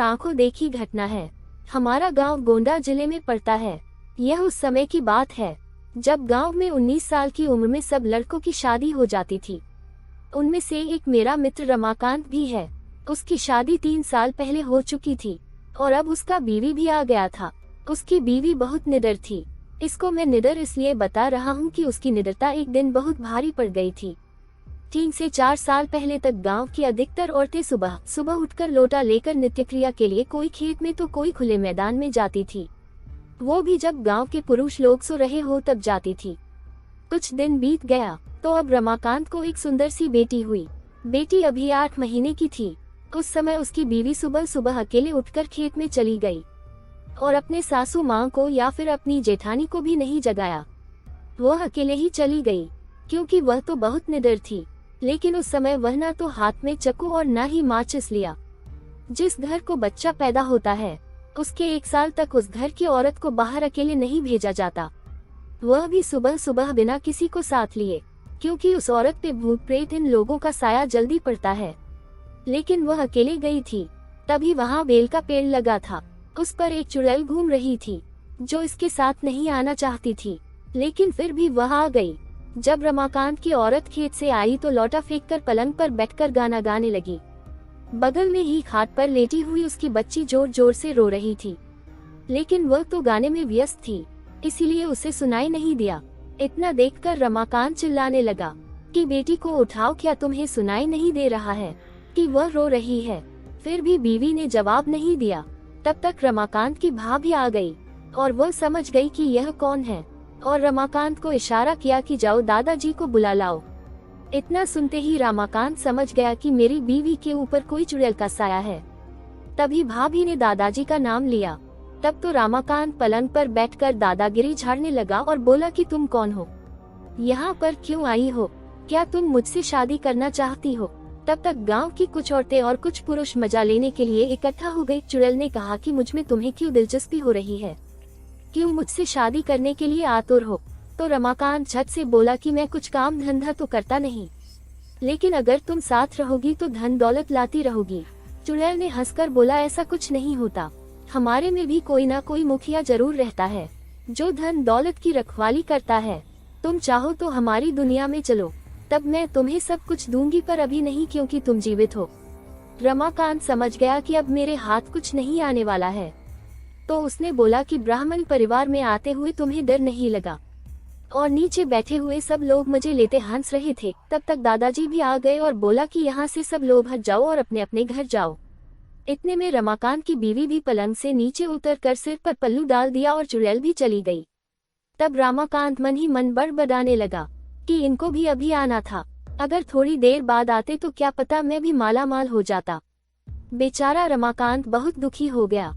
आंखों देखी घटना है। हमारा गांव गोंडा जिले में पड़ता है। यह उस समय की बात है जब गांव में 19 साल की उम्र में सब लड़कों की शादी हो जाती थी। उनमें से एक मेरा मित्र रमाकांत भी है। उसकी शादी 3 साल पहले हो चुकी थी और अब उसका बीवी भी आ गया था। उसकी बीवी बहुत निडर थी। इसको मैं निडर इसलिए बता रहा हूँ कि उसकी निडरता एक दिन बहुत भारी पड़ गई थी। 3 से 4 साल पहले तक गांव की अधिकतर औरतें सुबह सुबह उठकर लोटा लेकर नित्य क्रिया के लिए कोई खेत में तो कोई खुले मैदान में जाती थी। वो भी जब गांव के पुरुष लोग सो रहे हो तब जाती थी। कुछ दिन बीत गया तो अब रमाकांत को एक सुंदर सी बेटी हुई। बेटी अभी 8 महीने की थी। उस समय उसकी बीवी सुबह सुबह अकेले उठकर खेत में चली गई और अपने सासू माँ को या फिर अपनी जेठानी को भी नहीं जगाया। वह अकेले ही चली गई क्योंकि वह तो बहुत निडर थी। लेकिन उस समय वह न तो हाथ में चक्कू और न ही माचिस लिया। जिस घर को बच्चा पैदा होता है उसके 1 साल तक उस घर की औरत को बाहर अकेले नहीं भेजा जाता, वह भी सुबह सुबह बिना किसी को साथ लिए, क्योंकि उस औरत पे भूत प्रेत इन लोगों का साया जल्दी पड़ता है। लेकिन वह अकेले गई थी। तभी वहाँ बेल का पेड़ लगा था। उस पर एक चुड़ैल घूम रही थी जो इसके साथ नहीं आना चाहती थी, लेकिन फिर भी वह आ गई। जब रमाकांत की औरत खेत से आई तो लौटा फेंककर पलंग पर बैठकर गाना गाने लगी। बगल में ही खाट पर लेटी हुई उसकी बच्ची जोर जोर से रो रही थी, लेकिन वह तो गाने में व्यस्त थी, इसीलिए उसे सुनाई नहीं दिया। इतना देखकर रमाकांत चिल्लाने लगा कि बेटी को उठाओ, क्या तुम्हें सुनाई नहीं दे रहा है कि वह रो रही है? फिर भी बीवी ने जवाब नहीं दिया। तब तक रमाकांत की भाभी आ गई और वह समझ गई कि यह कौन है और रमाकांत को इशारा किया कि जाओ दादाजी को बुला लाओ। इतना सुनते ही रमाकांत समझ गया कि मेरी बीवी के ऊपर कोई चुड़ैल का साया है। तभी भाभी ने दादाजी का नाम लिया। तब तो रमाकांत पलंग पर बैठकर दादागिरी झाड़ने लगा और बोला कि तुम कौन हो, यहाँ पर क्यों आई हो, क्या तुम मुझसे शादी करना चाहती हो? तब तक गांव की कुछ औरतें और कुछ पुरुष मजा लेने के लिए इकट्ठा हो गए। चुड़ैल ने कहा कि मुझमें तुम्हें क्यों दिलचस्पी हो रही है, क्यों मुझसे शादी करने के लिए आतुर हो? तो रमाकांत झट से बोला कि मैं कुछ काम धंधा तो करता नहीं, लेकिन अगर तुम साथ रहोगी तो धन दौलत लाती रहोगी। चुड़ैल ने हंसकर बोला, ऐसा कुछ नहीं होता, हमारे में भी कोई ना कोई मुखिया जरूर रहता है जो धन दौलत की रखवाली करता है। तुम चाहो तो हमारी दुनिया में चलो, तब मैं तुम्हें सब कुछ दूंगी, पर अभी नहीं क्योंकि तुम जीवित हो। रमाकांत समझ गया कि अब मेरे हाथ कुछ नहीं आने वाला है, तो उसने बोला कि ब्राह्मण परिवार में आते हुए तुम्हें डर नहीं लगा? और नीचे बैठे हुए सब लोग मजे लेते हंस रहे थे। तब तक दादाजी भी आ गए और बोला कि यहाँ से सब लोग हट जाओ और अपने अपने घर जाओ। इतने में रमाकांत की बीवी भी पलंग से नीचे उतरकर सिर पर पल्लू डाल दिया और चुड़ैल भी चली गई। तब रमाकांत मन ही मन बड़बड़ाने लगा कि इनको भी अभी आना था, अगर थोड़ी देर बाद आते तो क्या पता मैं भी माला माल हो जाता। बेचारा रमाकांत बहुत दुखी हो गया।